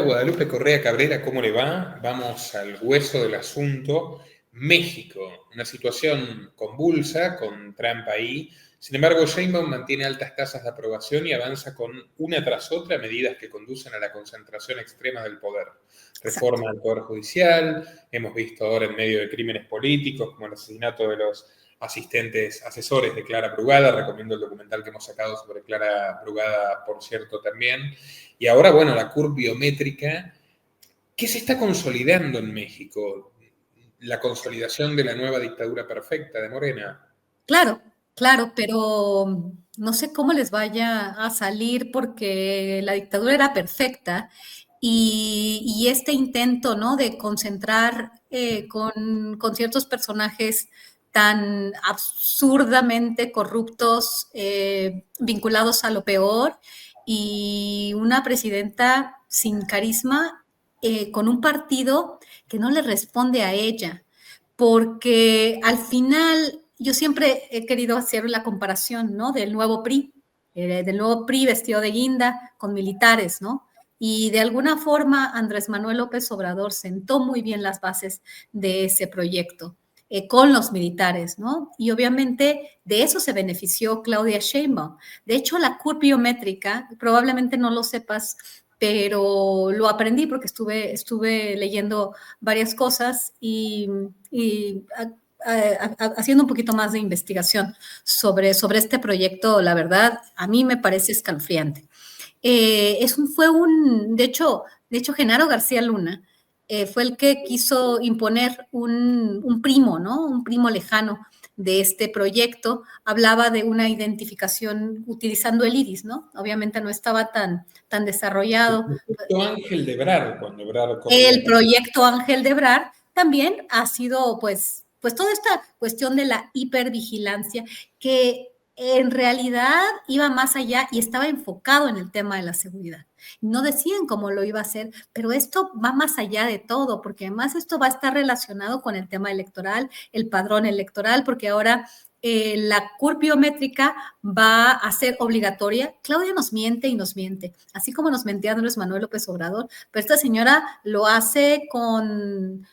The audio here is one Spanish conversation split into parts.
Guadalupe Correa Cabrera, ¿cómo le va? Vamos al hueso del asunto. México, una situación convulsa, con Trump ahí. Sin embargo, Sheinbaum mantiene altas tasas de aprobación y avanza con una tras otra medidas que conducen a la concentración extrema del poder. Reforma del Poder Judicial, hemos visto ahora en medio de crímenes políticos, como el asesinato de los asesores de Clara Brugada. Recomiendo el documental que hemos sacado sobre Clara Brugada, por cierto, también. Y ahora, bueno, la curva biométrica, ¿qué se está consolidando en México? La consolidación de la nueva dictadura perfecta de Morena. Claro, claro, pero no sé cómo les vaya a salir porque la dictadura era perfecta y este intento, ¿no? De concentrar con ciertos personajes tan absurdamente corruptos, vinculados a lo peor, y una presidenta sin carisma, con un partido que no le responde a ella, porque al final yo siempre he querido hacer la comparación, ¿no? Del nuevo PRI vestido de guinda con militares, ¿no? Y de alguna forma Andrés Manuel López Obrador sentó muy bien las bases de ese proyecto con los militares, ¿no? Y obviamente de eso se benefició Claudia Sheinbaum. De hecho, la curva biométrica, probablemente no lo sepas, pero lo aprendí porque estuve leyendo varias cosas y haciendo un poquito más de investigación sobre este proyecto. La verdad, a mí me parece escalofriante. De hecho, Genaro García Luna fue el que quiso imponer un primo, ¿no? Un primo lejano de este proyecto. Hablaba de una identificación utilizando el iris, ¿no? Obviamente no estaba tan desarrollado. El proyecto Ángel de Ebrard, cuando Ebrard corría. El proyecto Ángel de Ebrard también ha sido, pues toda esta cuestión de la hipervigilancia que en realidad iba más allá y estaba enfocado en el tema de la seguridad. No decían cómo lo iba a hacer, pero esto va más allá de todo, porque además esto va a estar relacionado con el tema electoral, el padrón electoral, porque ahora la curva biométrica va a ser obligatoria. Claudia nos miente y nos miente, así como nos mentía Andrés Manuel López Obrador, pero esta señora lo hace con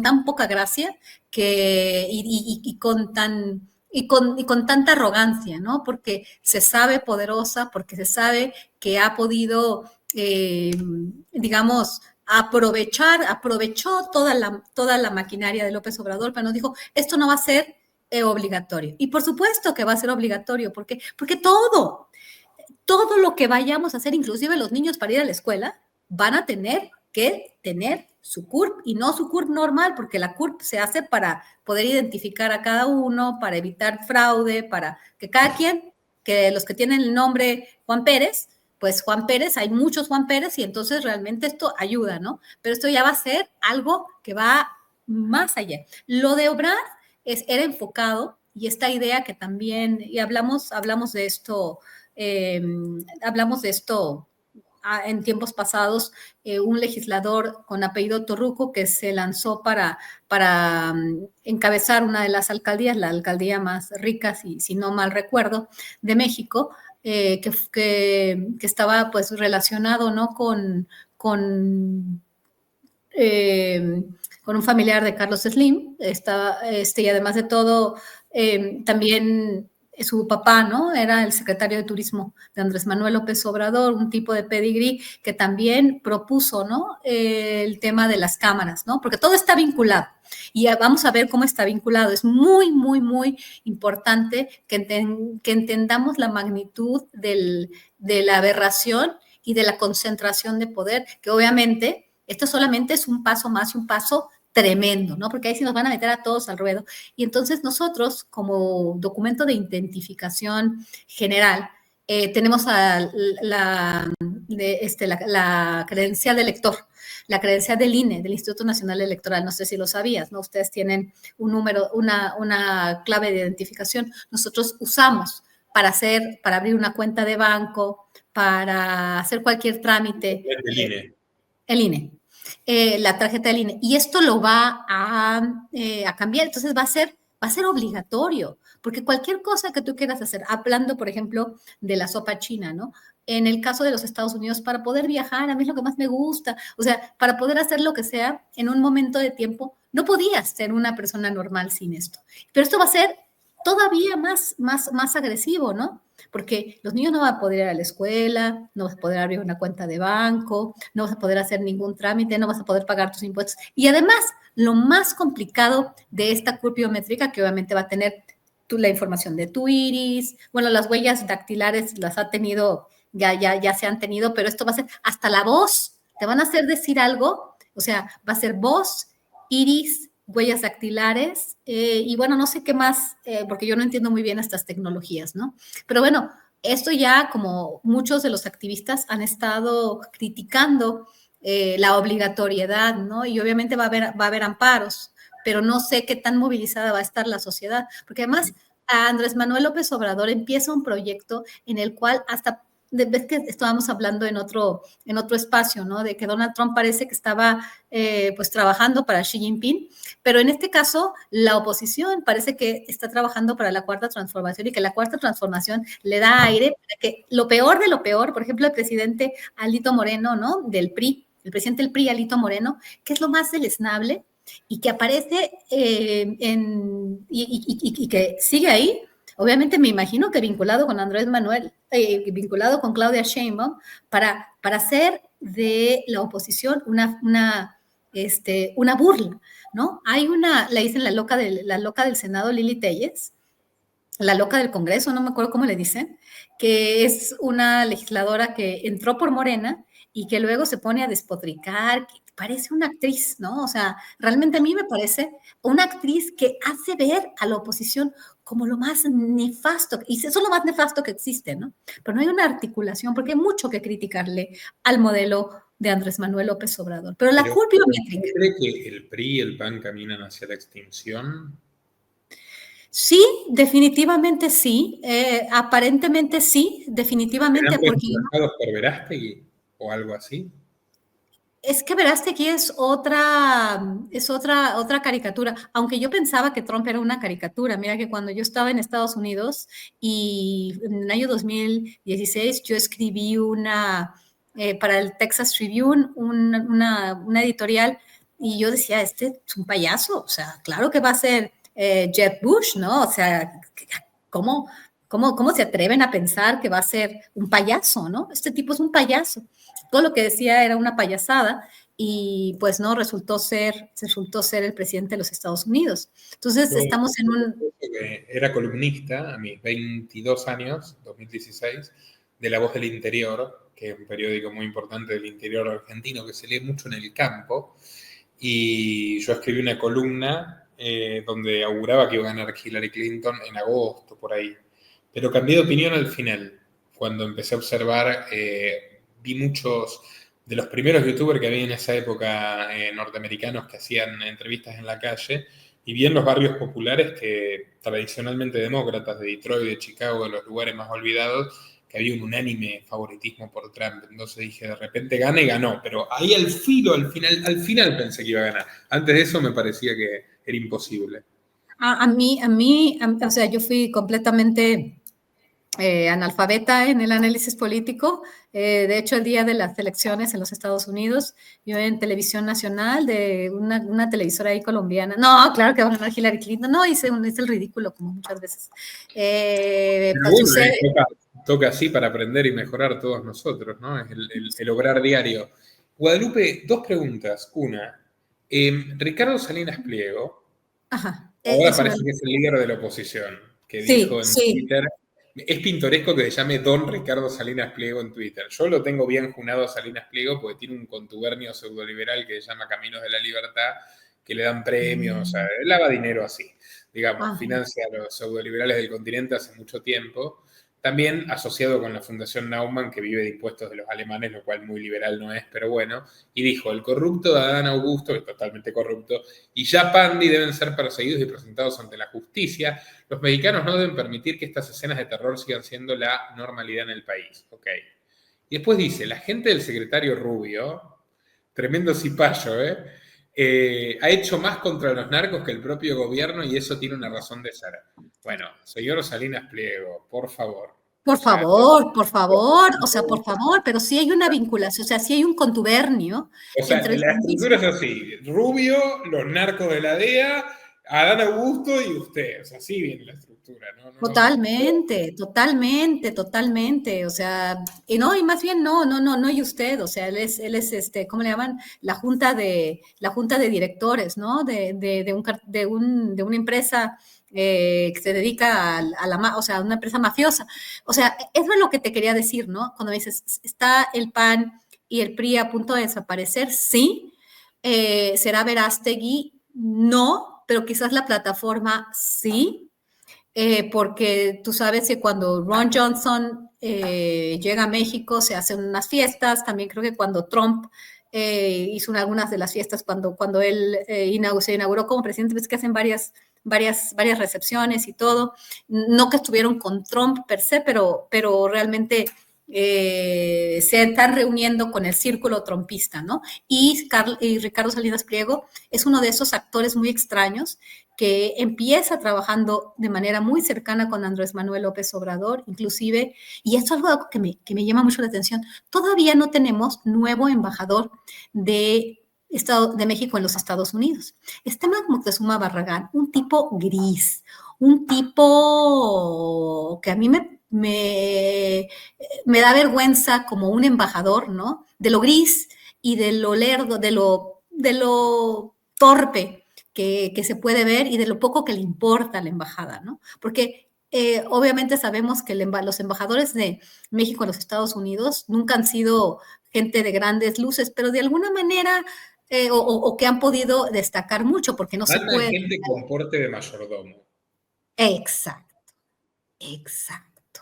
tan poca gracia y con tanta arrogancia, ¿no? Porque se sabe poderosa, porque se sabe que ha podido, digamos, aprovechó toda la maquinaria de López Obrador, pero nos dijo, esto no va a ser obligatorio. Y por supuesto que va a ser obligatorio, porque todo lo que vayamos a hacer, inclusive los niños para ir a la escuela, van a tener que tener su CURP y no su CURP normal, porque la CURP se hace para poder identificar a cada uno, para evitar fraude, para que cada quien, que los que tienen el nombre Juan Pérez, pues Juan Pérez, hay muchos Juan Pérez y entonces realmente esto ayuda, ¿no? Pero esto ya va a ser algo que va más allá. Lo de Obrar era enfocado y esta idea que también, y hablamos de esto, hablamos de esto en tiempos pasados, un legislador con apellido Torruco que se lanzó para encabezar una de las alcaldías, la alcaldía más rica, si no mal recuerdo, de México, que estaba pues relacionado, ¿no? Con un familiar de Carlos Slim, y además de todo, también su papá, ¿no? Era el secretario de Turismo de Andrés Manuel López Obrador, un tipo de pedigrí que también propuso, ¿no? El tema de las cámaras, ¿no? Porque todo está vinculado. Y vamos a ver cómo está vinculado. Es muy, muy, muy importante que entendamos la magnitud de la aberración y de la concentración de poder, que obviamente esto solamente es un paso más y un paso tremendo, ¿no? Porque ahí sí nos van a meter a todos al ruedo. Y entonces nosotros, como documento de identificación general, tenemos la credencial de elector, la credencial del INE, del Instituto Nacional Electoral. No sé si lo sabías, ¿no? Ustedes tienen un número, una clave de identificación. Nosotros usamos para abrir una cuenta de banco, para hacer cualquier trámite. El INE. El INE. La tarjeta del INE. Y esto lo va a cambiar. Entonces va a ser obligatorio, porque cualquier cosa que tú quieras hacer, hablando, por ejemplo, de la sopa china, ¿no? en el caso de los Estados Unidos, para poder viajar, a mí es lo que más me gusta, o sea, para poder hacer lo que sea en un momento de tiempo, no podías ser una persona normal sin esto. Pero esto va a ser todavía más agresivo, ¿no? Porque los niños no van a poder ir a la escuela, no vas a poder abrir una cuenta de banco, no vas a poder hacer ningún trámite, no vas a poder pagar tus impuestos. Y además, lo más complicado de esta curva biométrica, que obviamente va a tener la información de tu iris, bueno, las huellas dactilares las ha tenido, ya se han tenido, pero esto va a ser hasta la voz, te van a hacer decir algo, o sea, va a ser voz, iris, huellas dactilares, y bueno, no sé qué más, porque yo no entiendo muy bien estas tecnologías, ¿no? Pero bueno, esto ya como muchos de los activistas han estado criticando la obligatoriedad, ¿no? Y obviamente va a haber amparos, pero no sé qué tan movilizada va a estar la sociedad, porque además Andrés Manuel López Obrador empieza un proyecto en el cual hasta ves que estábamos hablando en otro espacio, ¿no? De que Donald Trump parece que estaba pues trabajando para Xi Jinping, pero en este caso la oposición parece que está trabajando para la cuarta transformación y que la cuarta transformación le da aire para que lo peor de lo peor, por ejemplo, el presidente Alito Moreno, ¿no? Del PRI, el presidente del PRI, Alito Moreno, que es lo más deleznable y que aparece y que sigue ahí. Obviamente me imagino que vinculado con Andrés Manuel, vinculado con Claudia Sheinbaum, para hacer de la oposición una burla, ¿no? Hay le dicen la loca del Senado, Lili Telles, la loca del Congreso, no me acuerdo cómo le dicen, que es una legisladora que entró por Morena y que luego se pone a despotricar, que parece una actriz, ¿no? O sea, realmente a mí me parece una actriz que hace ver a la oposición como lo más nefasto, y eso es lo más nefasto que existe, ¿no? Pero no hay una articulación, porque hay mucho que criticarle al modelo de Andrés Manuel López Obrador. Pero la curva biométrica. ¿Cree que el PRI y el PAN caminan hacia la extinción? Sí, definitivamente sí. Aparentemente sí, definitivamente. ¿Serán reemplazados por Verástegui o algo así? Es que Verástegui es otra caricatura, aunque yo pensaba que Trump era una caricatura. Mira que cuando yo estaba en Estados Unidos y en el año 2016 yo escribí para el Texas Tribune, una editorial, y yo decía, este es un payaso, o sea, claro que va a ser Jeb Bush, ¿no? O sea, ¿cómo se atreven a pensar que va a ser un payaso, ¿no? Este tipo es un payaso. Todo lo que decía era una payasada y pues no, resultó ser el presidente de los Estados Unidos. Entonces estamos en un... Era columnista a mis 22 años, 2016, de La Voz del Interior, que es un periódico muy importante del interior argentino que se lee mucho en el campo, y yo escribí una columna donde auguraba que iba a ganar Hillary Clinton en agosto, por ahí. Pero cambié de opinión al final, cuando empecé a observar, vi muchos de los primeros youtubers que había en esa época norteamericanos que hacían entrevistas en la calle, y vi en los barrios populares que tradicionalmente demócratas de Detroit, de Chicago, de los lugares más olvidados, que había un unánime favoritismo por Trump. Entonces dije, de repente gana y ganó, pero ahí al final pensé que iba a ganar. Antes de eso me parecía que era imposible. A mí, o sea, yo fui completamente analfabeta en el análisis político. De hecho, el día de las elecciones en los Estados Unidos, yo en televisión nacional de una televisora ahí colombiana, no, claro que va a ganar Hillary Clinton, no, hice el ridículo como muchas veces. Bueno, toca así para aprender y mejorar todos nosotros, ¿no? Es el obrar diario. Guadalupe, dos preguntas. Una, Ricardo Salinas Pliego, Ajá, ahora parece que es el líder de la oposición, que dijo en Twitter, es pintoresco que se llame Don Ricardo Salinas Pliego en Twitter. Yo lo tengo bien junado a Salinas Pliego porque tiene un contubernio pseudoliberal que se llama Caminos de la Libertad, que le dan premios, o sea, él lava dinero así, digamos, financia a los pseudoliberales del continente hace mucho tiempo. También asociado con la Fundación Naumann, que vive de impuestos de los alemanes, lo cual muy liberal no es, pero bueno. Y dijo, el corrupto de Adán Augusto, que es totalmente corrupto, y ya Pandi deben ser perseguidos y presentados ante la justicia. Los mexicanos no deben permitir que estas escenas de terror sigan siendo la normalidad en el país. Ok. Y después dice, la gente del secretario Rubio, tremendo cipayo, ha hecho más contra los narcos que el propio gobierno y eso tiene una razón de ser. Bueno, señor Salinas Pliego, por favor. Por O sea, favor, por favor, o sea, por favor, pero sí hay una vinculación, o sea, sí hay un contubernio o sea, entre el la estructura trumpismo. es así: Rubio, los narcos de la DEA, Adán Augusto y usted. O sea, así viene la estructura, ¿no? Totalmente, totalmente, totalmente. O sea, y no, y más bien no, y usted, o sea, él es ¿cómo le llaman? La junta de directores, ¿no? De una empresa que se dedica o sea, a una empresa mafiosa. O sea, eso es lo que te quería decir, ¿no? Cuando dices, está el PAN y el PRI a punto de desaparecer, sí. ¿Será Verástegui? No, pero quizás la plataforma sí, porque tú sabes que cuando Ron Johnson llega a México se hacen unas fiestas, también creo que cuando Trump hizo algunas de las fiestas cuando él se inauguró como presidente, ves que hacen varias recepciones y todo, no que estuvieron con Trump per se, pero realmente se están reuniendo con el círculo trumpista, ¿no? Y Ricardo Salinas Pliego es uno de esos actores muy extraños que empieza trabajando de manera muy cercana con Andrés Manuel López Obrador, inclusive, y esto es algo que me llama mucho la atención, todavía no tenemos nuevo embajador de México en los Estados Unidos. Está Moctezuma Barragán, un tipo gris, un tipo que a mí me da vergüenza como un embajador, ¿no? De lo gris y de lo lerdo, de lo torpe que se puede ver y de lo poco que le importa a la embajada, ¿no? Porque obviamente sabemos que los embajadores de México en los Estados Unidos nunca han sido gente de grandes luces, pero de alguna manera o que han podido destacar mucho, porque no se Mandan puede. gente con porte de mayordomo. Exacto, exacto.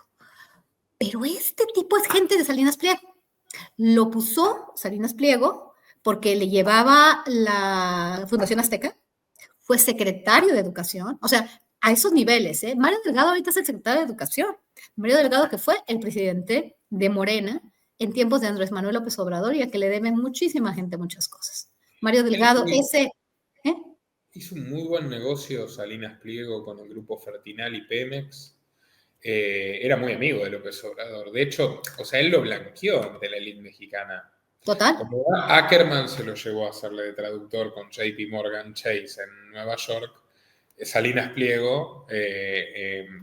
Pero este tipo es gente de Salinas Pliego. Lo puso Salinas Pliego porque le llevaba la Fundación Azteca, fue secretario de Educación, o sea, a esos niveles, ¿eh? Mario Delgado ahorita es el secretario de Educación. Mario Delgado, que fue el presidente de Morena en tiempos de Andrés Manuel López Obrador y a que le deben muchísima gente muchas cosas. Mario Delgado, ¿eh? Hizo un muy buen negocio Salinas Pliego con el grupo Fertinal y Pemex. Era muy amigo de López Obrador. De hecho, o sea, él lo blanqueó ante la élite mexicana. Total. Como Ackerman se lo llevó a hacerle de traductor con JP Morgan Chase en Nueva York, Salinas Pliego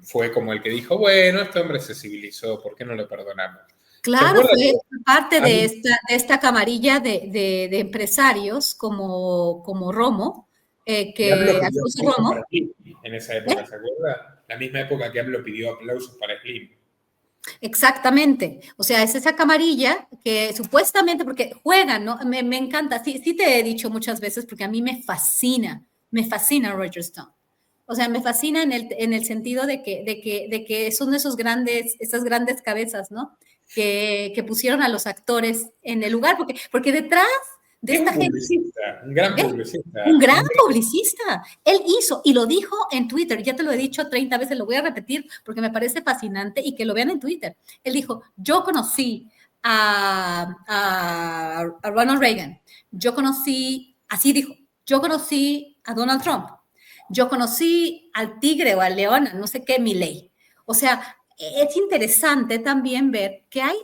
fue como el que dijo, bueno, este hombre se civilizó, ¿por qué no le perdonamos? ¿Se Claro, acuerda fue que parte a de mí esta camarilla de empresarios como Romo, que AMLO que pidió Alfonso aplausos para Romo, Slim en esa ¿eh? época, ¿se acuerda? La misma época que AMLO pidió aplausos para Slim. Exactamente. O sea, es esa camarilla que supuestamente, porque juegan, ¿no? Me encanta. Sí, sí te he dicho muchas veces, porque a mí me fascina Roger Stone. O sea, me fascina en el sentido de que son esas grandes cabezas, ¿no? Que pusieron a los actores en el lugar, porque detrás de Es esta un gente, publicista, un gran ¿eh? Un publicista. gran publicista. Él hizo y lo dijo en Twitter. Ya te lo he dicho 30 veces, lo voy a repetir porque me parece fascinante y que lo vean en Twitter. Él dijo, yo conocí a Ronald Reagan. Así dijo, yo conocí a Donald Trump. Yo conocí al tigre o al león, no sé qué, Milley. O sea, es interesante también ver que hay,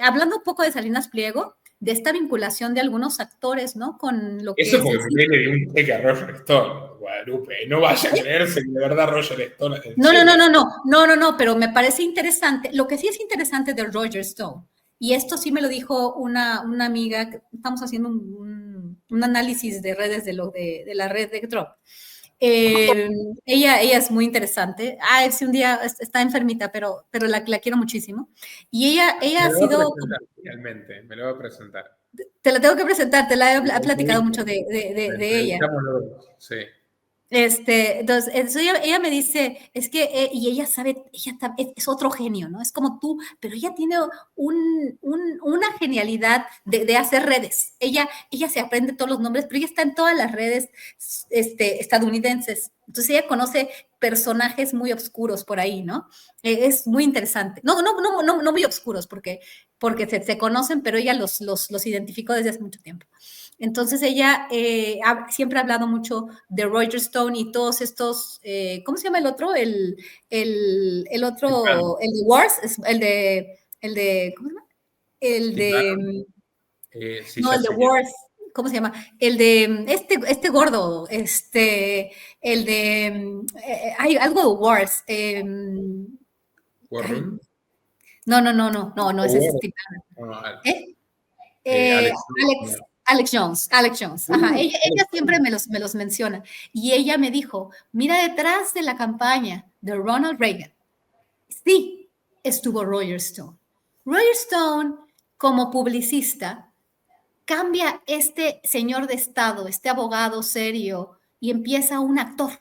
hablando un poco de Salinas Pliego, de esta vinculación de algunos actores, ¿no? Con lo que Eso es el porque cine. le dio un cheque a Roger Stone, Guadalupe. No vaya a creerse que de verdad Roger Stone es el No, no, no, cheque. no, no, no, no, no, pero me parece interesante. Lo que sí es interesante de Roger Stone, y esto sí me lo dijo una amiga, que estamos haciendo un análisis de redes de la red de Trump. Eh, ella es muy interesante. Si un día está enfermita, pero la quiero muchísimo. Y ella Me ha lo va a sido, presentar, finalmente, me lo va a presentar. te la tengo que presentar, te la he La platicado mucho entrevista, la de ella. entrevistamos los dos, sí. Entonces ella me dice, es que, y ella sabe, es otro genio, ¿no? Es como tú, pero ella tiene una genialidad de hacer redes. Ella se aprende todos los nombres, pero ella está en todas las redes estadounidenses. Entonces ella conoce personajes muy oscuros por ahí, ¿no? Es muy interesante. No muy oscuros, porque se conocen, pero ella los identificó desde hace mucho tiempo. Entonces ella siempre ha hablado mucho de Roger Stone y todos estos, ¿cómo se llama el otro? El otro, el de Wars, ¿cómo se llama? El de, sí, no, ya el de sé Wars, ¿cómo se llama? El de este gordo, el de, hay algo de Wars. War Ay, Room. no, ese es War. Steve Ah, Bannon. Alex. Alex Jones, ajá, ella siempre me los menciona. Y ella me dijo, mira detrás de la campaña de Ronald Reagan, sí, estuvo Roger Stone. Roger Stone, como publicista, cambia este señor de Estado, este abogado serio, y empieza un actor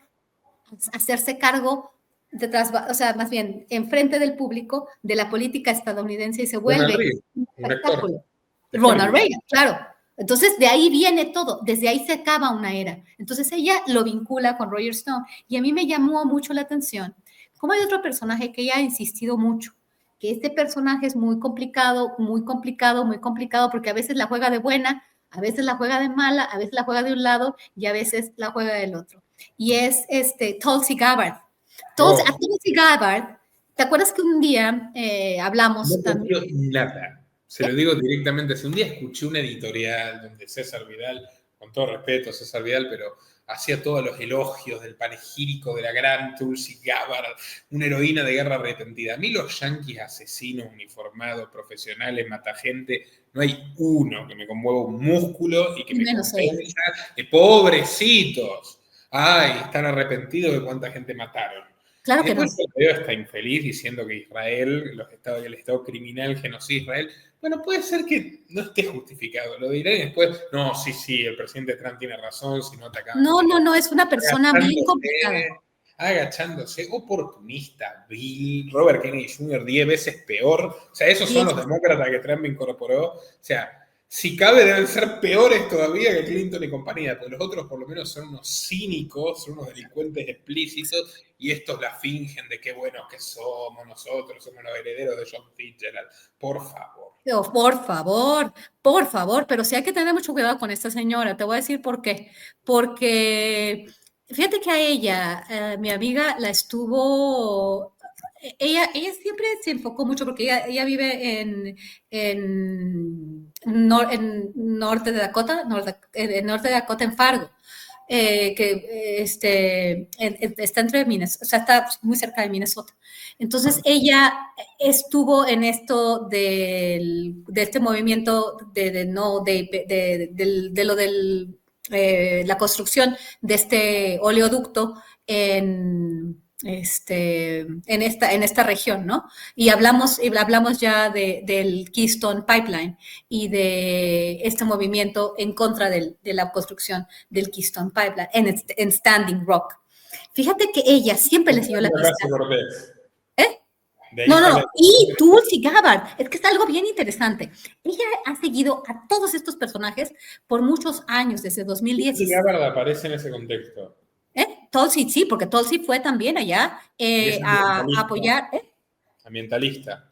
a hacerse cargo detrás, o sea, más bien enfrente del público de la política estadounidense y se Ronald vuelve Reagan, un un actor espectáculo. de Ronald Hollywood. Reagan, claro. Entonces, de ahí viene todo, desde ahí se acaba una era. Entonces, ella lo vincula con Roger Stone y a mí me llamó mucho la atención. Como hay otro personaje que ella ha insistido mucho, que este personaje es muy complicado, muy complicado, muy complicado, porque a veces la juega de buena, a veces la juega de mala, a veces la juega de un lado y a veces la juega del otro. Y es Tulsi Gabbard. Oh, A Tulsi Gabbard, ¿te acuerdas que un día no hablamos también? copió nada. Se lo digo directamente. Si un día escuché una editorial donde César Vidal, con todo respeto, César Vidal, pero hacía todos los elogios del panegírico de la gran Tulsi Gabbard, una heroína de guerra arrepentida. A mí los yanquis asesinos, uniformados, profesionales, mata gente, no hay uno que me conmueva un músculo y que me Menos ella. convenza de pobrecitos. Ay, están arrepentidos de cuánta gente mataron. Claro Y que no. después el video está infeliz diciendo que Israel, el Estado criminal genocida Israel, bueno, puede ser que no esté justificado, lo diré después, no, sí, el presidente Trump tiene razón, si no atacaban No, es una persona bien complicada. agachándose, oportunista, Bill, Robert Kennedy Jr. 10 veces peor, o sea, esos son los demócratas que Trump incorporó, o sea, si cabe deben ser peores todavía que Clinton y compañía, porque los otros por lo menos son unos cínicos, son unos delincuentes explícitos, y estos la fingen de qué buenos que somos nosotros, somos los herederos de John Fitzgerald, por favor. Oh, por favor, pero sí hay que tener mucho cuidado con esta señora. Te voy a decir por qué. Porque fíjate que a ella, mi amiga, ella siempre se enfocó mucho porque ella vive en norte de Dakota, en norte de Dakota, en Fargo. Está entre Minnesota, o sea, está muy cerca de Minnesota. Entonces ella estuvo en esto de este movimiento la construcción de este oleoducto en esta región, ¿no? Y hablamos ya del Keystone Pipeline y de este movimiento en contra de la construcción del Keystone Pipeline en Standing Rock. Fíjate que ella siempre le siguió la pista. ¿Eh? No. Y Tulsi Gabbard, es que es algo bien interesante. Ella ha seguido a todos estos personajes por muchos años, desde 2010. Tulsi Gabbard aparece en ese contexto. Tulsi, sí, porque Tulsi fue también allá a apoyar. Ambientalista.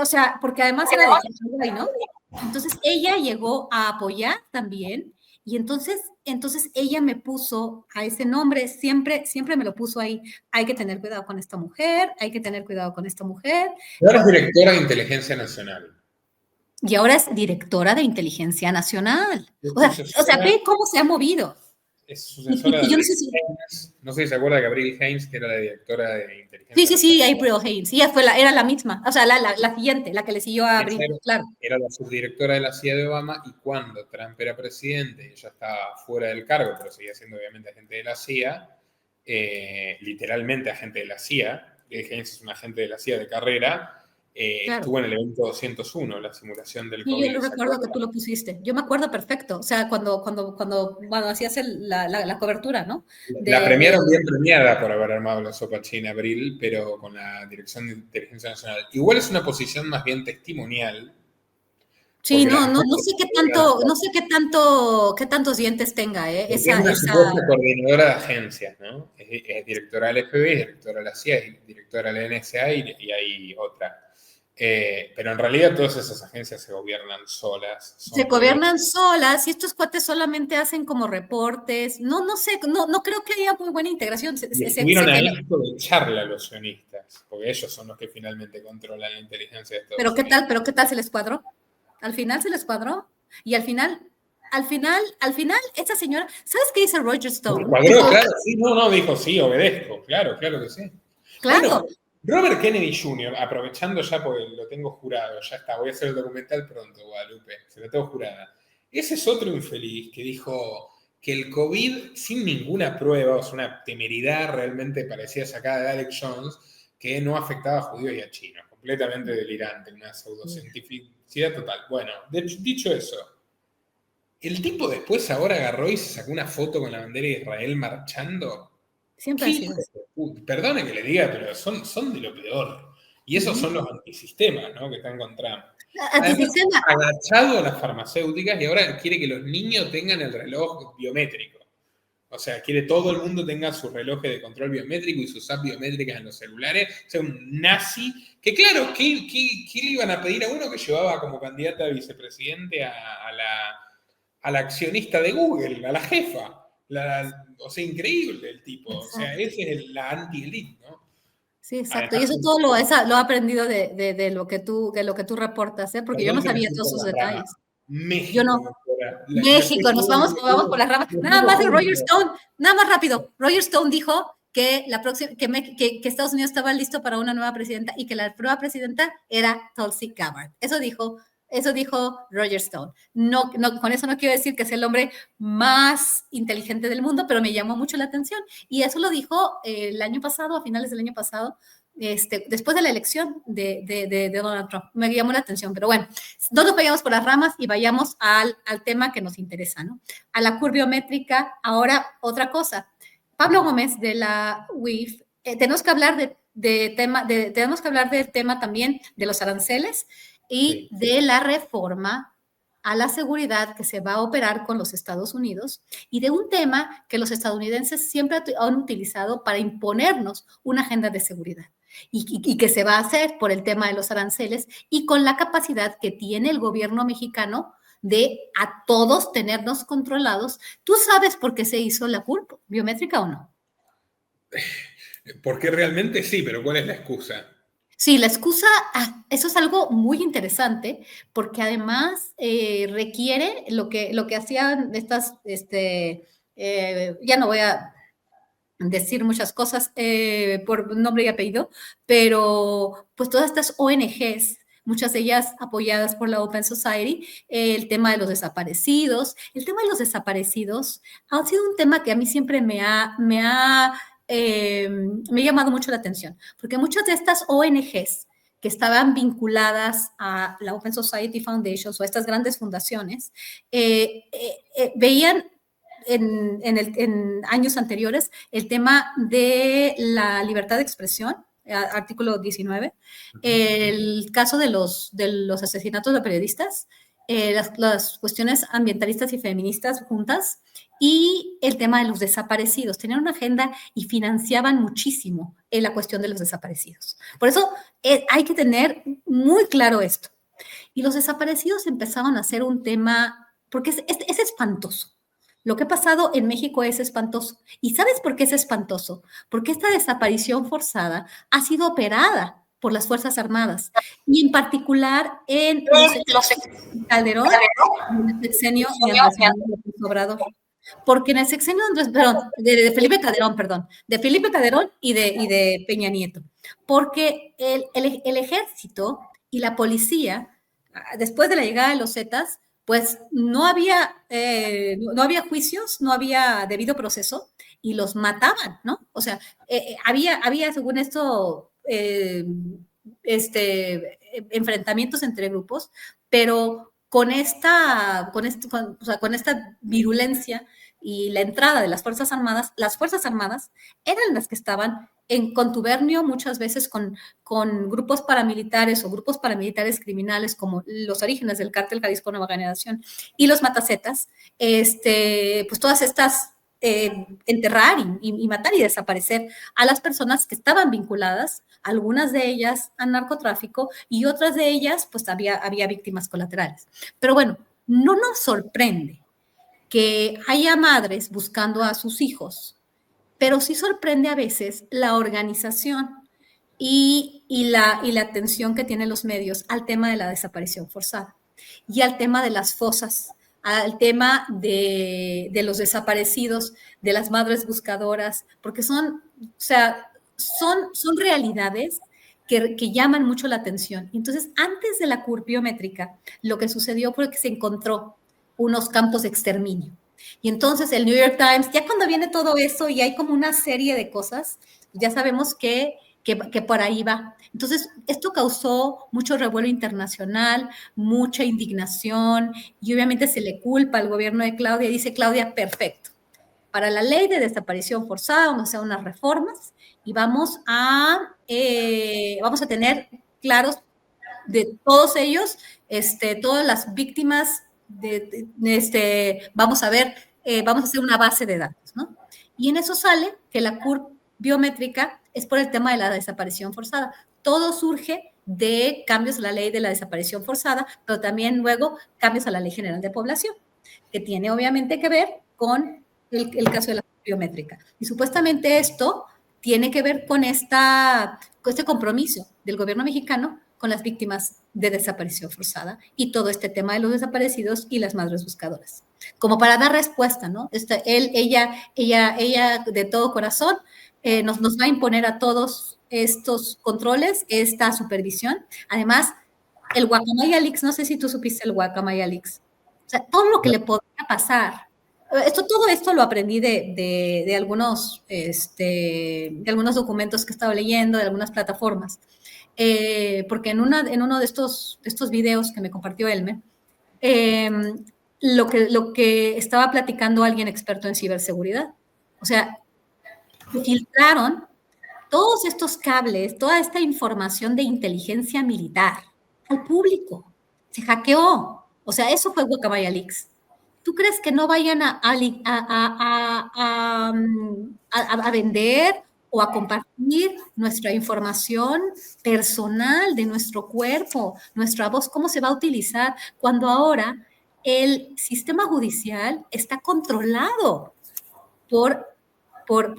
O sea, porque además era de Hawái, ¿no? Entonces ella llegó a apoyar también, y entonces ella me puso a ese nombre, siempre me lo puso ahí. Hay que tener cuidado con esta mujer, hay que tener cuidado con esta mujer. Ahora es directora de Inteligencia Nacional. Y ahora es directora de Inteligencia Nacional. O sea, ve cómo se ha movido. Es sucesora de Haynes. No sé si se acuerda de Gabriel Haynes, que era la directora de Inteligencia Nacional. Sí, April Haynes. Ella era la misma, o sea, la siguiente, la que le siguió a Abril, claro. Era la subdirectora de la CIA de Obama, y cuando Trump era presidente y ella estaba fuera del cargo, pero seguía siendo obviamente agente de la CIA, literalmente agente de la CIA, Haynes es un agente de la CIA de carrera, claro. Estuvo en el evento 201, la simulación del COVID. Sí, yo recuerdo que tú lo pusiste. Yo me acuerdo perfecto. O sea, cuando hacías la cobertura, ¿no? La premiaron bien premiada por haber armado la sopa china Abril, pero con la Dirección de Inteligencia Nacional. Igual es una posición más bien testimonial. Sí, no sé qué tantos dientes tenga, es una supuesta coordinadora de agencias, ¿no? Es directora del FBI, directora de la CIA, directora de la NSA y hay otra. Pero en realidad todas esas agencias se gobiernan solas. Se gobiernan solas y estos cuates solamente hacen como reportes. No sé, no creo que haya muy buena integración. Y estuvieron ahí por echarle a los sionistas, porque ellos son los que finalmente controlan la inteligencia de Estados Unidos. ¿Pero qué tal se les cuadró? Al final se les cuadró. Y al final, esa señora, ¿sabes qué dice Roger Stone? Cuadró, claro, sí, dijo, sí, obedezco, claro que sí. Claro. Bueno, Robert Kennedy Jr., aprovechando ya porque lo tengo jurado, ya está, voy a hacer el documental pronto, Guadalupe, se lo tengo jurada. Ese es otro infeliz que dijo que el COVID, sin ninguna prueba, o sea, una temeridad realmente parecía sacada de Alex Jones, que no afectaba a judíos y a chinos. Completamente delirante, una pseudocientificidad total. Bueno, dicho eso, el tipo después ahora agarró y se sacó una foto con la bandera de Israel marchando. Siempre ha sido. Perdone que le diga, pero son de lo peor. Y esos son los antisistemas, ¿no? Que están con Trump. Antisistema. Agachado a las farmacéuticas y ahora quiere que los niños tengan el reloj biométrico. O sea, quiere todo el mundo tenga sus relojes de control biométrico y sus apps biométricas en los celulares. O sea, un nazi. Que claro, ¿qué le iban a pedir a uno que llevaba como candidata a vicepresidente a la accionista de Google, a la jefa? O sea, increíble el tipo. Exacto. O sea, ese es la anti-elite, ¿no? Sí, exacto. Además, y eso todo lo ha aprendido de lo que tú reportas, ¿eh? Porque yo no sabía todos sus detalles. México. Yo no. México, nos vamos por las ramas. Nada más de Roger Stone, nada más rápido. Roger Stone dijo que que Estados Unidos estaba listo para una nueva presidenta y que la nueva presidenta era Tulsi Gabbard. Eso dijo Roger Stone. No, con eso no quiero decir que sea el hombre más inteligente del mundo, pero me llamó mucho la atención. Y eso lo dijo el año pasado, a finales del año pasado, después de la elección de Donald Trump. Me llamó la atención, pero bueno, no nos vayamos por las ramas y vayamos al tema que nos interesa, ¿no? A la curva biométrica. Ahora, otra cosa. Pablo Gómez de la UIF, tenemos que hablar tenemos que hablar del tema también de los aranceles y de la reforma a la seguridad que se va a operar con los Estados Unidos y de un tema que los estadounidenses siempre han utilizado para imponernos una agenda de seguridad y que se va a hacer por el tema de los aranceles y con la capacidad que tiene el gobierno mexicano de a todos tenernos controlados. ¿Tú sabes por qué se hizo la curva biométrica o no? Porque realmente sí, pero ¿cuál es la excusa? Sí, la excusa, eso es algo muy interesante, porque además requiere lo que hacían estas, ya no voy a decir muchas cosas por nombre y apellido, pero pues todas estas ONGs, muchas de ellas apoyadas por la Open Society, el tema de los desaparecidos. El tema de los desaparecidos ha sido un tema que a mí siempre me ha llamado mucho la atención, porque muchas de estas ONGs que estaban vinculadas a la Open Society Foundation o a estas grandes fundaciones, veían en años anteriores el tema de la libertad de expresión, artículo 19, el caso de los asesinatos de periodistas, las cuestiones ambientalistas y feministas juntas, y el tema de los desaparecidos. Tenían una agenda y financiaban muchísimo la cuestión de los desaparecidos. Por eso hay que tener muy claro esto. Y los desaparecidos empezaban a ser un tema, porque es espantoso. Lo que ha pasado en México es espantoso. ¿Y sabes por qué es espantoso? Porque esta desaparición forzada ha sido operada por las Fuerzas Armadas y en particular en Calderón, en el sexenio de Obrador. Porque en el sexenio de Felipe Calderón y de Peña Nieto. Porque el ejército y la policía, después de la llegada de los Zetas, pues no había juicios, no había debido proceso y los mataban, ¿no? O sea, había según esto, enfrentamientos entre grupos, pero con esta virulencia y la entrada de las Fuerzas Armadas eran las que estaban en contubernio muchas veces con grupos paramilitares o grupos paramilitares criminales como los orígenes del cártel Jalisco Nueva Generación y los Matacetas, pues todas estas enterrar y matar y desaparecer a las personas que estaban vinculadas, algunas de ellas a narcotráfico y otras de ellas, pues había víctimas colaterales. Pero bueno, no nos sorprende que haya madres buscando a sus hijos, pero sí sorprende a veces la organización y la atención que tienen los medios al tema de la desaparición forzada y al tema de las fosas, al tema de los desaparecidos, de las madres buscadoras, porque son, o sea, son realidades que llaman mucho la atención. Entonces, antes de la curva biométrica, lo que sucedió fue que se encontró unos campos de exterminio. Y entonces el New York Times, ya cuando viene todo eso y hay como una serie de cosas, ya sabemos que por ahí va. Entonces, esto causó mucho revuelo internacional, mucha indignación, y obviamente se le culpa al gobierno de Claudia. Dice Claudia, perfecto. Para la ley de desaparición forzada vamos a hacer unas reformas y vamos a tener claros de todos ellos, todas las víctimas, vamos a ver, vamos a hacer una base de datos, ¿no? Y en eso sale que la curva biométrica es por el tema de la desaparición forzada. Todo surge de cambios a la ley de la desaparición forzada, pero también luego cambios a la ley general de población, que tiene obviamente que ver con el caso de la biométrica. Y supuestamente esto tiene que ver con este compromiso del gobierno mexicano con las víctimas de desaparición forzada y todo este tema de los desaparecidos y las madres buscadoras. Como para dar respuesta, ¿no? Ella de todo corazón nos va a imponer a todos estos controles, esta supervisión. Además, el Guacamaya Leaks, no sé si tú supiste el Guacamaya Leaks. O sea, todo lo que le podría pasar. Todo esto lo aprendí de algunos documentos que he estado leyendo, de algunas plataformas. Porque en uno de estos videos que me compartió Elmer, lo que estaba platicando alguien experto en ciberseguridad. O sea, filtraron todos estos cables, toda esta información de inteligencia militar al público. Se hackeó. O sea, eso fue Guacamaya Leaks. ¿Tú crees que no vayan a vender o a compartir nuestra información personal de nuestro cuerpo, nuestra voz? ¿Cómo se va a utilizar cuando ahora el sistema judicial está controlado por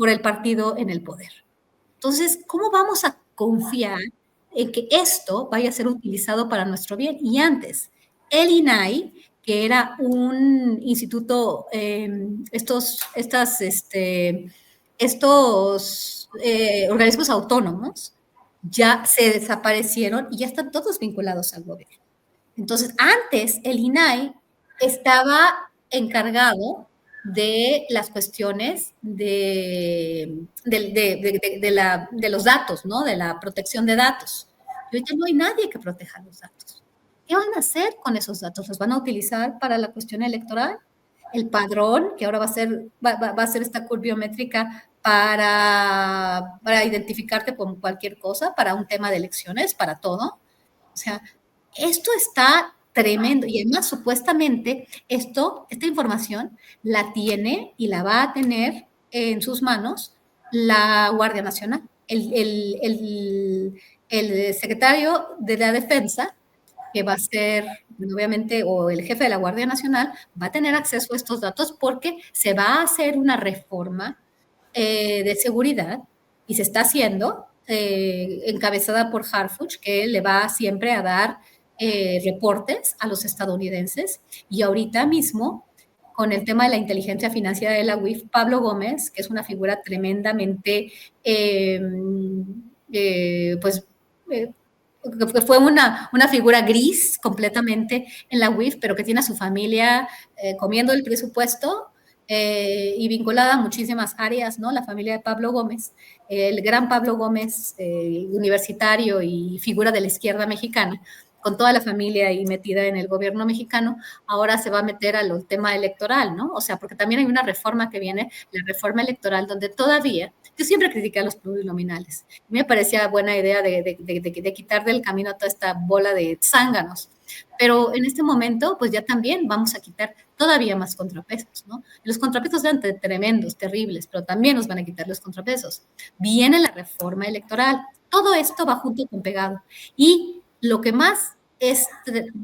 el partido en el poder? Entonces, ¿cómo vamos a confiar en que esto vaya a ser utilizado para nuestro bien? Y antes, el INAI, que era un instituto, estos organismos autónomos, ya se desaparecieron y ya están todos vinculados al gobierno. Entonces, antes el INAI estaba encargado de las cuestiones de los datos, ¿no? De la protección de datos. Y ahorita no hay nadie que proteja los datos. ¿Qué van a hacer con esos datos? ¿Los van a utilizar para la cuestión electoral? El padrón, que ahora va a ser esta curva biométrica para identificarte con cualquier cosa, para un tema de elecciones, para todo. O sea, esto está tremendo y además supuestamente esta información la tiene y la va a tener en sus manos la Guardia Nacional. El secretario de la Defensa, que va a ser, obviamente, o el jefe de la Guardia Nacional, va a tener acceso a estos datos porque se va a hacer una reforma de seguridad y se está haciendo, encabezada por Harfuch, que le va siempre a dar reportes a los estadounidenses. Y ahorita mismo, con el tema de la inteligencia financiera de la UIF, Pablo Gómez, que es una figura tremendamente, fue una figura gris completamente en la UIF, pero que tiene a su familia comiendo el presupuesto y vinculada a muchísimas áreas, ¿no? La familia de Pablo Gómez, el gran Pablo Gómez, universitario y figura de la izquierda mexicana, con toda la familia ahí metida en el gobierno mexicano, ahora se va a meter al tema electoral, ¿no? O sea, porque también hay una reforma que viene, la reforma electoral, donde todavía, yo siempre critiqué a los plurinominales, me parecía buena idea de quitar del camino a toda esta bola de zánganos, Pero en este momento, pues ya también vamos a quitar todavía más contrapesos, ¿no? Los contrapesos eran tremendos, terribles, pero también nos van a quitar los contrapesos. Viene la reforma electoral. Todo esto va junto con pegado. Y lo que más es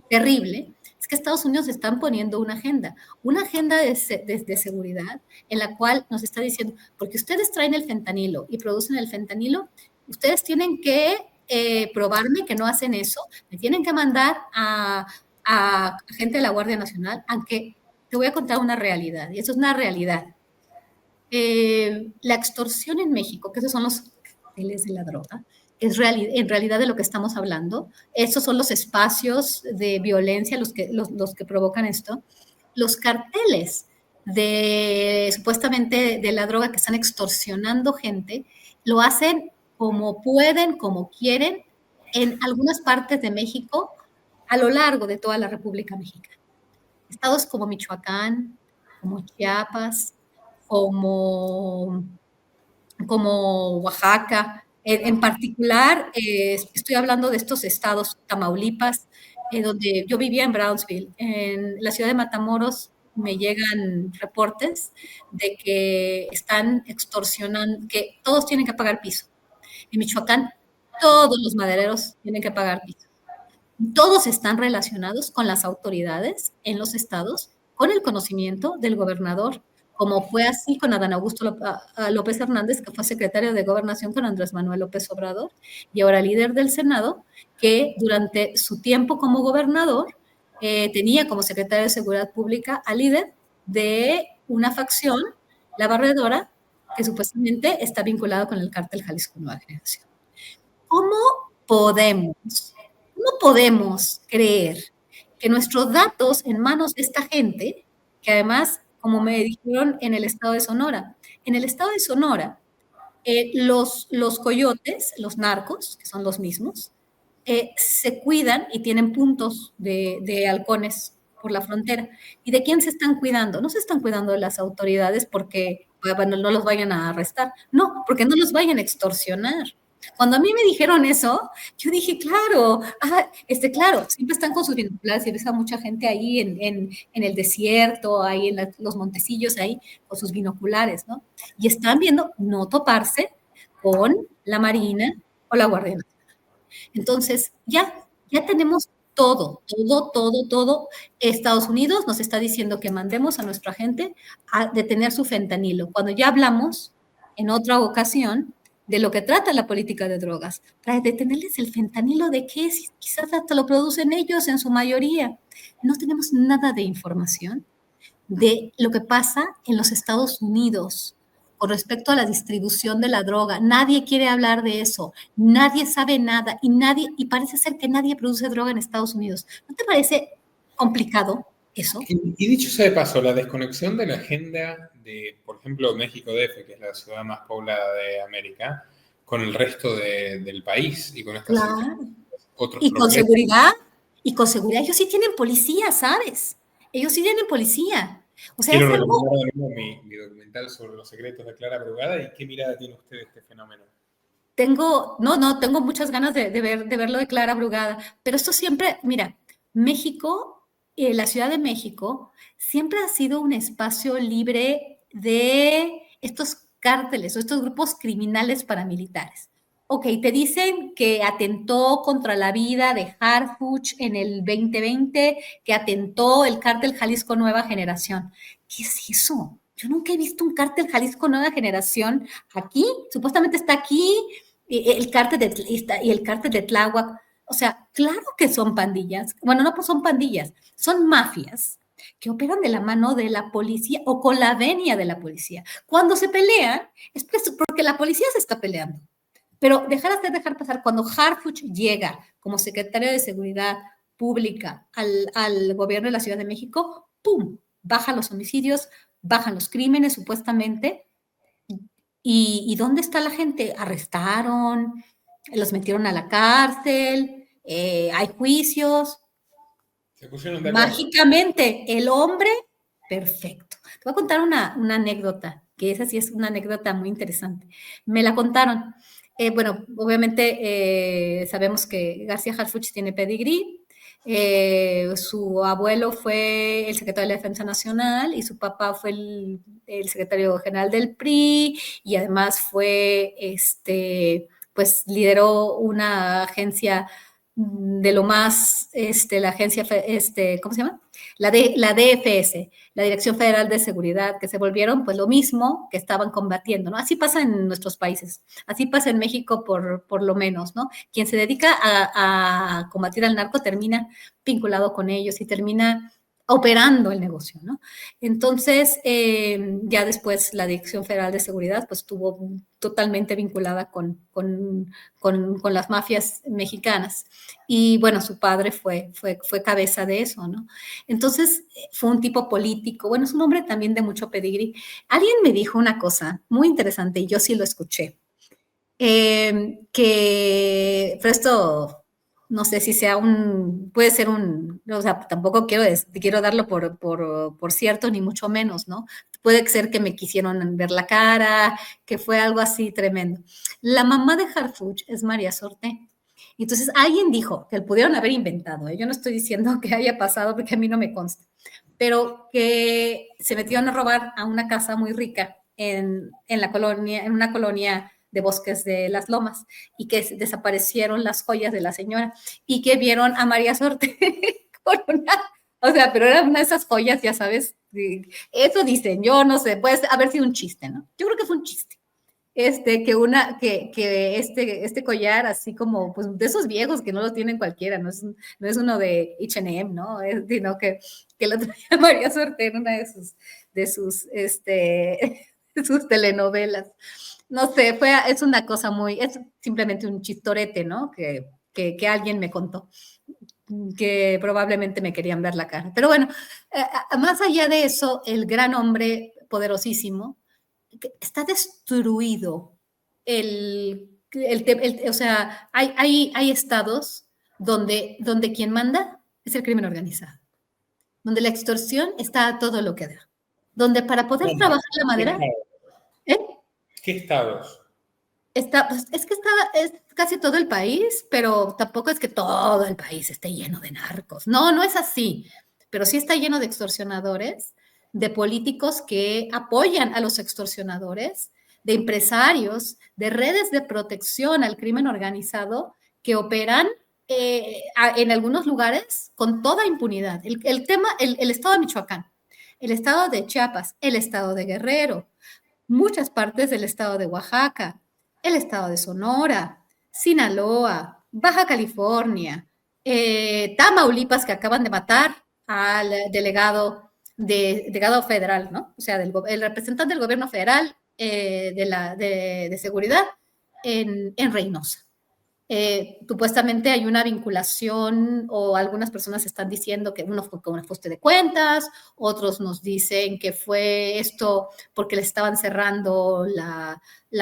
terrible es que Estados Unidos están poniendo una agenda de seguridad en la cual nos está diciendo, porque ustedes traen el fentanilo y producen el fentanilo, ustedes tienen que probarme que no hacen eso, me tienen que mandar a gente de la Guardia Nacional, aunque te voy a contar una realidad, y eso es una realidad. La extorsión en México, que esos son los carteles de la droga, es en realidad de lo que estamos hablando. Esos son los espacios de violencia los que provocan esto. Los carteles supuestamente de la droga que están extorsionando gente, lo hacen como pueden, como quieren, en algunas partes de México, a lo largo de toda la República Mexicana. Estados como Michoacán, como Chiapas, como Oaxaca. En particular, estoy hablando de estos estados, Tamaulipas, donde yo vivía en Brownsville. En la ciudad de Matamoros me llegan reportes de que están extorsionando, que todos tienen que pagar piso. En Michoacán, todos los madereros tienen que pagar piso. Todos están relacionados con las autoridades en los estados, con el conocimiento del gobernador, como fue así con Adán Augusto López Hernández, que fue secretario de Gobernación con Andrés Manuel López Obrador, y ahora líder del Senado, que durante su tiempo como gobernador tenía como secretario de Seguridad Pública al líder de una facción, la Barredora, que supuestamente está vinculado con el cártel Jalisco Nueva Generación. ¿Cómo podemos creer que nuestros datos en manos de esta gente, que además, como me dijeron en el estado de Sonora, los coyotes, los narcos, que son los mismos, se cuidan y tienen puntos de halcones por la frontera. ¿Y de quién se están cuidando? No se están cuidando de las autoridades porque bueno, no los vayan a arrestar, no, porque no los vayan a extorsionar. Cuando a mí me dijeron eso, yo dije, claro, claro, siempre están con sus binoculares y ves a mucha gente ahí en el desierto, ahí en los montecillos, ahí con sus binoculares, ¿no? Y están viendo no toparse con la Marina o la Guardia Nacional. Entonces, ya tenemos todo. Estados Unidos nos está diciendo que mandemos a nuestra gente a detener su fentanilo. Cuando ya hablamos en otra ocasión de lo que trata la política de drogas, para detenerles el fentanilo, ¿de qué? Quizás hasta lo producen ellos en su mayoría. No tenemos nada de información de lo que pasa en los Estados Unidos con respecto a la distribución de la droga. Nadie quiere hablar de eso, nadie sabe nada y parece ser que nadie produce droga en Estados Unidos. ¿No te parece complicado eso? Y dicho sea de paso, la desconexión de la agenda de, por ejemplo, México DF, que es la ciudad más poblada de América, con el resto del país y con estas otros y problemas. Con seguridad, ellos sí tienen policía, ¿sabes? Ellos sí tienen policía. O sea, quiero recomendar mi documental sobre los secretos de Clara Brugada. ¿Y qué mirada tiene usted de este fenómeno? Tengo muchas ganas de verlo de Clara Brugada, pero esto siempre, mira, México, la Ciudad de México, siempre ha sido un espacio libre de estos cárteles o estos grupos criminales paramilitares. Ok, te dicen que atentó contra la vida de Harfuch en el 2020, que atentó el cártel Jalisco Nueva Generación. ¿Qué es eso? Yo nunca he visto un cártel Jalisco Nueva Generación aquí, supuestamente está aquí, y el cártel de Tláhuac. O sea, claro que son pandillas. Bueno, no son pandillas, son mafias que operan de la mano de la policía o con la venia de la policía. Cuando se pelean, es porque la policía se está peleando. Pero dejar pasar, cuando Harfuch llega como secretario de Seguridad Pública al gobierno de la Ciudad de México, ¡pum!, bajan los homicidios, bajan los crímenes, supuestamente. ¿Y dónde está la gente? Arrestaron, los metieron a la cárcel, hay juicios. Se pusieron de acuerdo. Mágicamente, el hombre, perfecto. Te voy a contar una anécdota, que esa sí es una anécdota muy interesante. Me la contaron. Bueno, obviamente sabemos que García Harfuch tiene pedigrí. Su abuelo fue el secretario de la Defensa Nacional y su papá fue el secretario general del PRI y además fue, pues lideró una agencia de lo más, la agencia, ¿cómo se llama? La DFS, la Dirección Federal de Seguridad, que se volvieron pues lo mismo que estaban combatiendo, ¿no? Así pasa en nuestros países, así pasa en México por lo menos, ¿no? Quien se dedica a combatir al narco termina vinculado con ellos y termina operando el negocio, ¿no? Entonces, ya después la Dirección Federal de Seguridad pues estuvo totalmente vinculada con las mafias mexicanas. Y bueno, su padre fue cabeza de eso, ¿no? Entonces, fue un tipo político, bueno, es un hombre también de mucho pedigrí. Alguien me dijo una cosa muy interesante y yo sí lo escuché, pero esto no sé si sea puede ser o sea, tampoco quiero darlo por cierto, ni mucho menos, ¿no? Puede ser que me quisieron ver la cara, que fue algo así tremendo. La mamá de Harfuch es María Sorté. Entonces, alguien dijo que lo pudieron haber inventado, ¿eh? Yo no estoy diciendo que haya pasado porque a mí no me consta, pero que se metieron a robar a una casa muy rica en una colonia de Bosques de las Lomas y que desaparecieron las joyas de la señora y que vieron a María Sorte con o sea, pero era una de esas joyas, ya sabes, eso dicen, yo no sé, puede haber sido un chiste, ¿no? Yo creo que fue un chiste. Que este collar, así como, pues, de esos viejos que no los tienen cualquiera, no es uno de H&M, ¿no? Sino que lo traía María Sorte en una de sus telenovelas. No sé, es una cosa es simplemente un chistorete, ¿no? Que alguien me contó, que probablemente me querían ver la cara. Pero bueno, más allá de eso, el gran hombre poderosísimo, está destruido o sea, hay estados donde quien manda es el crimen organizado, donde la extorsión está a todo lo que da, donde para poder trabajar la madera, ¿eh? ¿Qué estados? Pues, es que es casi todo el país, pero tampoco es que todo el país esté lleno de narcos. No, no es así, pero sí está lleno de extorsionadores, de políticos que apoyan a los extorsionadores, de empresarios, de redes de protección al crimen organizado que operan en algunos lugares con toda impunidad. El estado de Michoacán, el estado de Chiapas, el estado de Guerrero, muchas partes del estado de Oaxaca, el estado de Sonora, Sinaloa, Baja California, Tamaulipas, que acaban de matar al delegado federal, ¿no? O sea, el representante del gobierno federal de seguridad en Reynosa. Supuestamente hay una vinculación o algunas personas están diciendo que uno fue con un ajuste de cuentas, otros nos dicen que fue esto porque les estaban cerrando la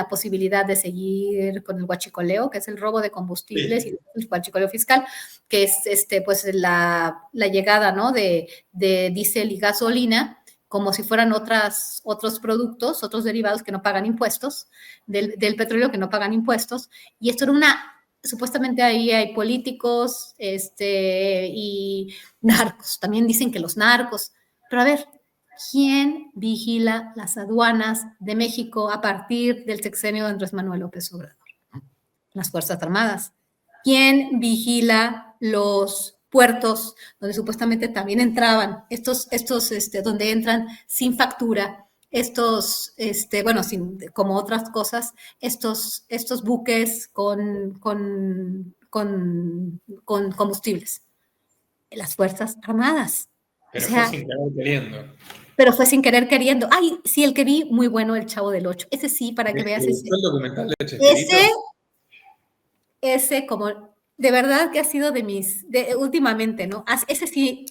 posibilidad de seguir con el huachicoleo, que es el robo de combustibles, sí, y el huachicoleo fiscal, que es pues la llegada, ¿no? de diésel y gasolina como si fueran otros productos, otros derivados que no pagan impuestos, del petróleo que no pagan impuestos, y esto era supuestamente ahí hay políticos y narcos. También dicen que los narcos. Pero a ver, ¿quién vigila las aduanas de México a partir del sexenio de Andrés Manuel López Obrador? Las Fuerzas Armadas. ¿Quién vigila los puertos donde supuestamente también entraban donde entran sin factura? Bueno, como otras cosas, estos buques con combustibles. Las Fuerzas Armadas. Pero fue sin querer queriendo. Pero fue sin querer queriendo. Ay, sí, el que vi, muy bueno, El Chavo del Ocho. Ese sí, para que veas ese. ¿Fue el documental de Chespirito? Ese como de verdad que ha sido últimamente, ¿no? Ese sí,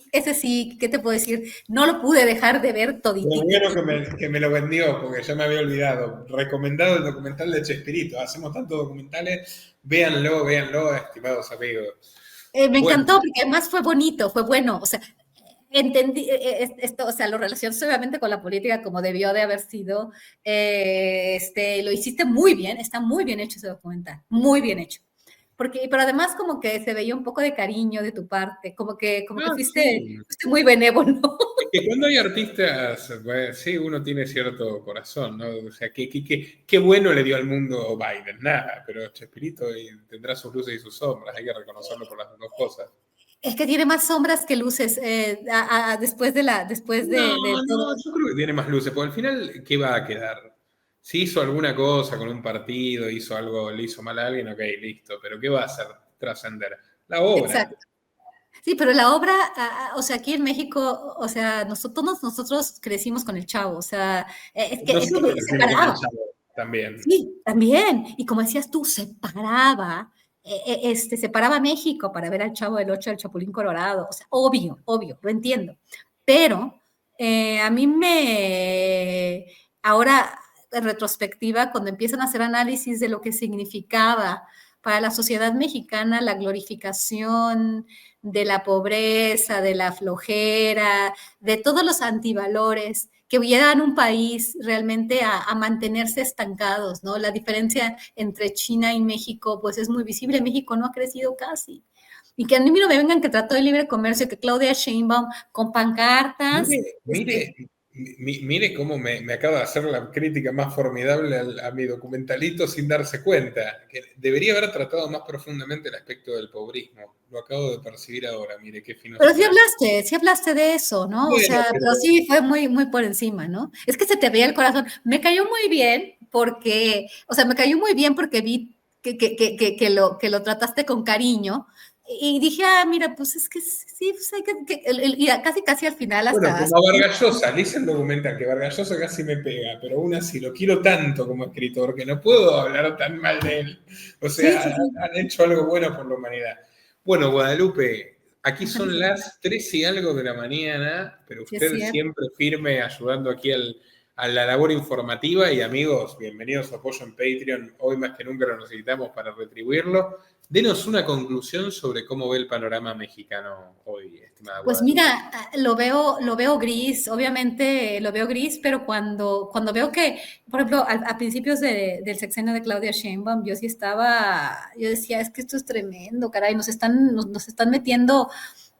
¿qué te puedo decir? No lo pude dejar de ver toditito. Bueno que me lo vendió, porque yo me había olvidado. Recomendado el documental de Chespirito. Hacemos tantos documentales. Véanlo, estimados amigos. Me encantó, porque además fue bonito, fue bueno. O sea, entendí esto, o sea, lo relacionas obviamente con la política como debió de haber sido. Lo hiciste muy bien, está muy bien hecho ese documental, muy bien hecho. pero además como que se veía un poco de cariño de tu parte, como que fuiste, Sí. fuiste muy benévolo. Es que cuando hay artistas, bueno, sí, uno tiene cierto corazón, ¿no? O sea, ¿qué bueno le dio al mundo Biden? Nada, pero Chespirito tendrá sus luces y sus sombras, hay que reconocerlo por las dos cosas. Es que tiene más sombras que luces después No, de todo. no, yo creo que tiene más luces, porque al final, ¿qué va a quedar? Si hizo alguna cosa con un partido, hizo algo, le hizo mal a alguien, ok, listo, pero ¿qué va a hacer trascender? La obra. Exacto. Sí, pero la obra, o sea, aquí en México, o sea, nosotros crecimos con el Chavo, o sea, es que Nosotros se crecimos con el paraba. Chavo también. Sí, también. Y como decías tú, se paraba a México para ver al Chavo del Ocho del Chapulín Colorado. O sea, obvio, lo entiendo. Pero a mí ahora en retrospectiva, cuando empiezan a hacer análisis de lo que significaba para la sociedad mexicana la glorificación de la pobreza, de la flojera, de todos los antivalores que llevan un país realmente a mantenerse estancados, ¿no? La diferencia entre China y México, pues es muy visible. México no ha crecido casi. Y que a mí no me vengan que trató de libre comercio, que Claudia Sheinbaum con pancartas. Mire cómo me acaba de hacer la crítica más formidable a mi documentalito sin darse cuenta, que debería haber tratado más profundamente el aspecto del pobrismo. Lo acabo de percibir ahora, mire qué fino Pero soy. sí hablaste de eso, ¿no? O Bueno, sea, pero pero sí fue muy por encima, ¿no? Es que se te veía el corazón. Me cayó muy bien porque, o sea, me cayó muy bien porque vi que lo trataste con cariño y dije, mira, pues es que sí, pues hay y casi al final bueno, hasta, como a Vargas Llosa, le hice el documental que Vargas Llosa casi me pega, pero aún así lo quiero tanto como escritor que no puedo hablar tan mal de él. O sí, sea, sí, sí. han hecho algo bueno por la humanidad. Bueno, Guadalupe, aquí son las 3 y algo de la mañana, pero Sí, es usted cierto. siempre firme ayudando aquí a la labor informativa y amigos, bienvenidos a su apoyo en Patreon. Hoy más que nunca lo necesitamos para retribuirlo. Denos una conclusión sobre cómo ve el panorama mexicano hoy, estimada Pues Guadalupe. mira, lo veo gris, obviamente lo veo gris, pero cuando veo que, por ejemplo, a principios del sexenio de Claudia Sheinbaum, yo decía, es que esto es tremendo, caray, nos están metiendo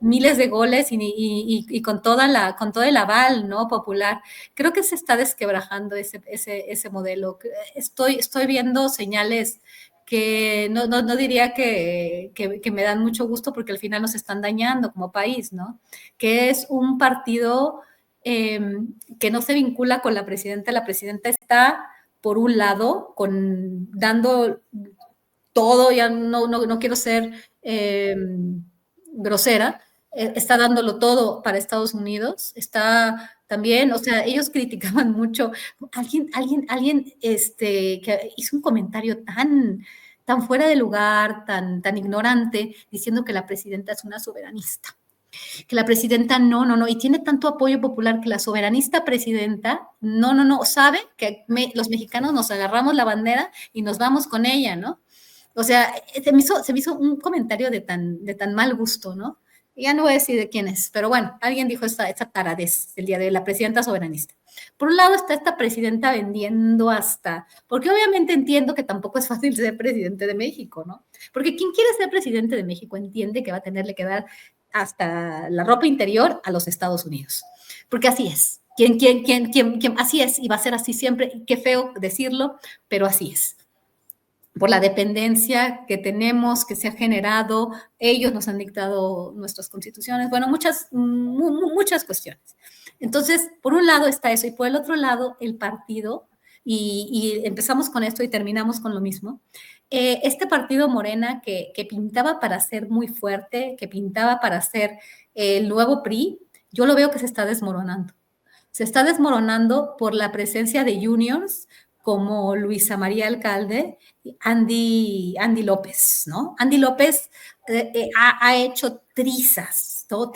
miles de goles y con todo el aval, ¿no? Popular. Creo que se está desquebrajando ese modelo. Estoy viendo señales que no diría que me dan mucho gusto porque al final nos están dañando como país, ¿no? Que es un partido eh, que no se vincula con la presidenta. La presidenta está, por un lado, dando todo, ya no quiero ser grosera, está dándolo todo para Estados Unidos, está también, o sea, ellos criticaban mucho, alguien que hizo un comentario tan fuera de lugar, tan ignorante, diciendo que la presidenta es una soberanista, que la presidenta no, y tiene tanto apoyo popular que la soberanista presidenta, no, sabe que los mexicanos nos agarramos la bandera y nos vamos con ella, ¿no? O sea, se me hizo un comentario de tan mal gusto, ¿no? Ya no voy a decir de quién es, pero bueno, alguien dijo esta taradez el día de la presidenta soberanista. Por un lado está esta presidenta vendiendo porque obviamente entiendo que tampoco es fácil ser presidente de México, ¿no? Porque quien quiere ser presidente de México entiende que va a tenerle que dar hasta la ropa interior a los Estados Unidos, porque así es. Así es, y va a ser así siempre, qué feo decirlo, pero así es por la dependencia que tenemos, que se ha generado, ellos nos han dictado nuestras constituciones, bueno, muchas cuestiones. Entonces, por un lado está eso, y por el otro lado, el partido, y empezamos con esto y terminamos con lo mismo, este partido Morena que pintaba para ser muy fuerte, que pintaba para ser el nuevo PRI, yo lo veo que se está desmoronando. Se está desmoronando por la presencia de juniors como Luisa María Alcalde, Andy López, ¿no? Andy López ha hecho trizas, todo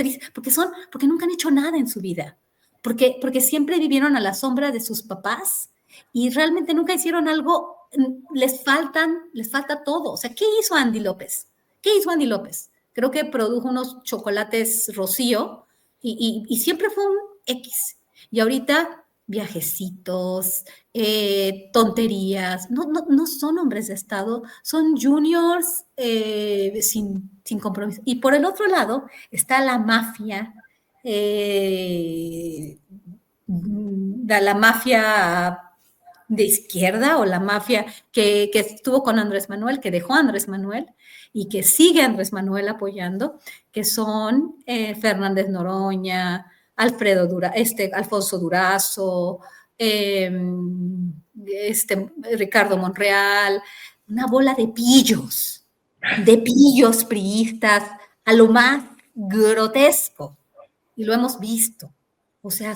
porque nunca han hecho nada en su vida, porque siempre vivieron a la sombra de sus papás y realmente nunca hicieron algo, les falta todo. O sea, ¿qué hizo Andy López? ¿Qué hizo Andy López? Creo que produjo unos chocolates Rocío y siempre fue un X. Y ahorita viajecitos, tonterías. No son hombres de Estado, son juniors sin compromiso. Y por el otro lado está la mafia, la mafia de izquierda o la mafia que estuvo con Andrés Manuel, que dejó a Andrés Manuel y que sigue a Andrés Manuel apoyando, que son Fernández Noroña, Alfonso Durazo, Ricardo Monreal, una bola de pillos priistas, a lo más grotesco, y lo hemos visto. O sea,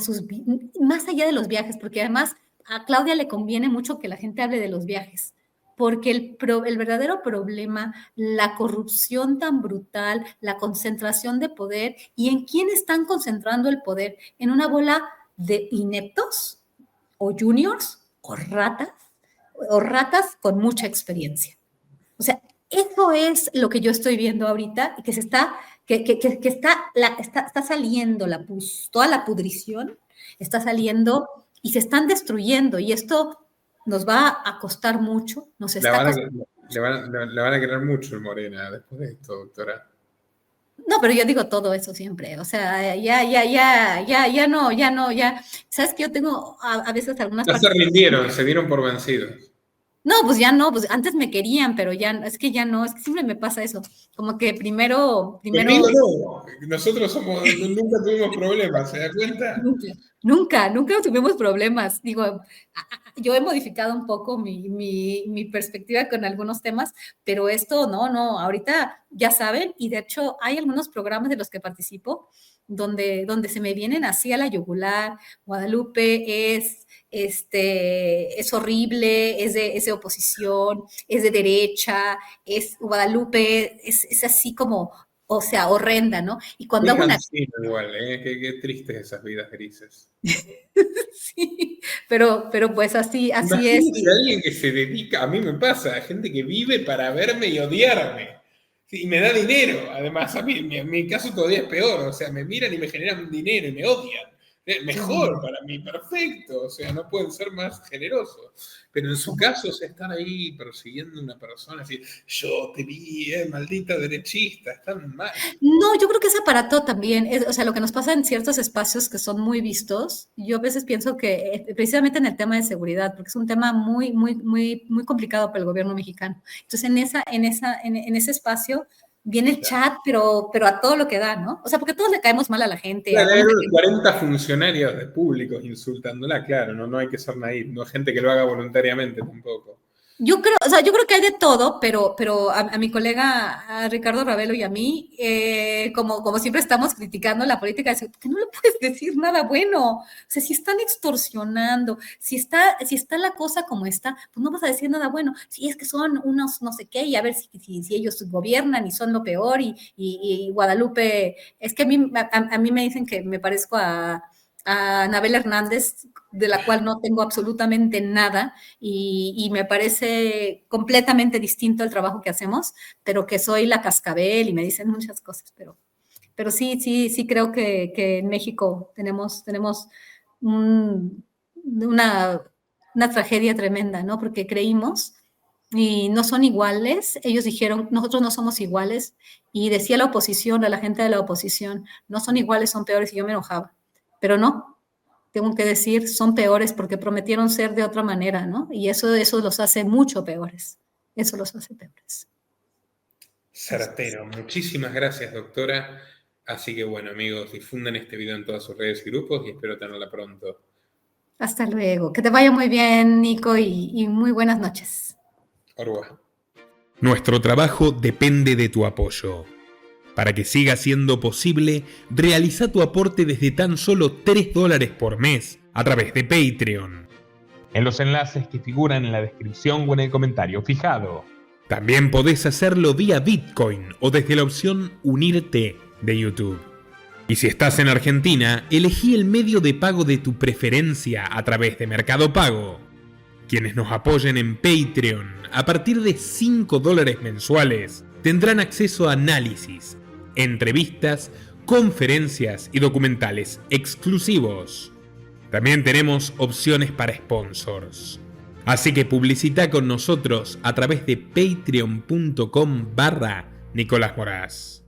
más allá de los viajes, porque además a Claudia le conviene mucho que la gente hable de los viajes, porque el verdadero problema, la corrupción tan brutal, la concentración de poder, ¿y en quién están concentrando el poder? ¿En una bola de ineptos o juniors o ratas con mucha experiencia? O sea, eso es lo que yo estoy viendo ahorita y que está saliendo toda la pudrición, está saliendo y se están destruyendo, y esto nos va a costar mucho, le van a querer mucho el Morena después de esto, doctora. No, pero yo digo todo eso siempre, o sea, ya no, sabes que yo tengo a veces algunas... Ya se rindieron, se dieron por vencidos. No, pues ya no, pues antes me querían, pero ya, es que siempre me pasa eso, como que primero... Conmigo no, nosotros nunca tuvimos problemas, ¿se da cuenta? Nunca tuvimos problemas, digo, yo he modificado un poco mi perspectiva con algunos temas, pero esto no, ahorita ya saben, y de hecho hay algunos programas de los que participo donde se me vienen así a la yugular. Guadalupe es horrible, es de oposición, es de derecha, Guadalupe es así como, o sea, horrenda, ¿no? Y cuando hago igual, qué tristes esas vidas grises. Sí, pero pues así es. Alguien que se dedica, a mí me pasa, gente que vive para verme y odiarme. Y me da dinero, además, a mí, en mi caso todavía es peor, o sea, me miran y me generan dinero y me odian. Mejor para mí, perfecto, o sea, no pueden ser más generosos. Pero en su caso, se están ahí persiguiendo a una persona, así, yo te vi, maldita derechista, están mal. No, yo creo que ese aparato también, o sea, lo que nos pasa en ciertos espacios que son muy vistos, yo a veces pienso que precisamente en el tema de seguridad, porque es un tema muy, muy, muy, muy complicado para el gobierno mexicano. Entonces, en ese espacio viene el chat, pero a todo lo que da, ¿no? O sea, porque todos le caemos mal a la gente. Claro, hay 40 funcionarios de públicos insultándola, claro, no hay que ser naif, no hay gente que lo haga voluntariamente tampoco. Yo creo que hay de todo, pero a mi colega, a Ricardo Ravelo y a mí, como siempre estamos criticando la política, que no le puedes decir nada bueno. O sea, si están extorsionando, si está la cosa como está, pues no vas a decir nada bueno. Si es que son unos no sé qué, y a ver si ellos gobiernan y son lo peor, y Guadalupe, es que a mí me dicen que me parezco a Anabel Hernández, de la cual no tengo absolutamente nada, y me parece completamente distinto el trabajo que hacemos, pero que soy la cascabel y me dicen muchas cosas, pero sí creo que en México tenemos una tragedia tremenda, ¿no? Porque creímos y no son iguales. Ellos dijeron, nosotros no somos iguales, y decía la oposición, a la gente de la oposición, no son iguales, son peores, y yo me enojaba. Pero no, tengo que decir, son peores porque prometieron ser de otra manera, ¿no? Y eso los hace mucho peores. Eso los hace peores. Certero. Muchísimas gracias, doctora. Así que bueno, amigos, difundan este video en todas sus redes y grupos y espero tenerla pronto. Hasta luego. Que te vaya muy bien, Nico, y muy buenas noches. Orwa. Nuestro trabajo depende de tu apoyo. Para que siga siendo posible, realiza tu aporte desde tan solo $3 por mes a través de Patreon, en los enlaces que figuran en la descripción o en el comentario fijado. También podés hacerlo vía Bitcoin o desde la opción Unirte de YouTube. Y si estás en Argentina, elegí el medio de pago de tu preferencia a través de Mercado Pago. Quienes nos apoyen en Patreon a partir de $5 mensuales tendrán acceso a análisis, entrevistas, conferencias y documentales exclusivos. También tenemos opciones para sponsors. Así que publicita con nosotros a través de patreon.com/Nicolás Moraz.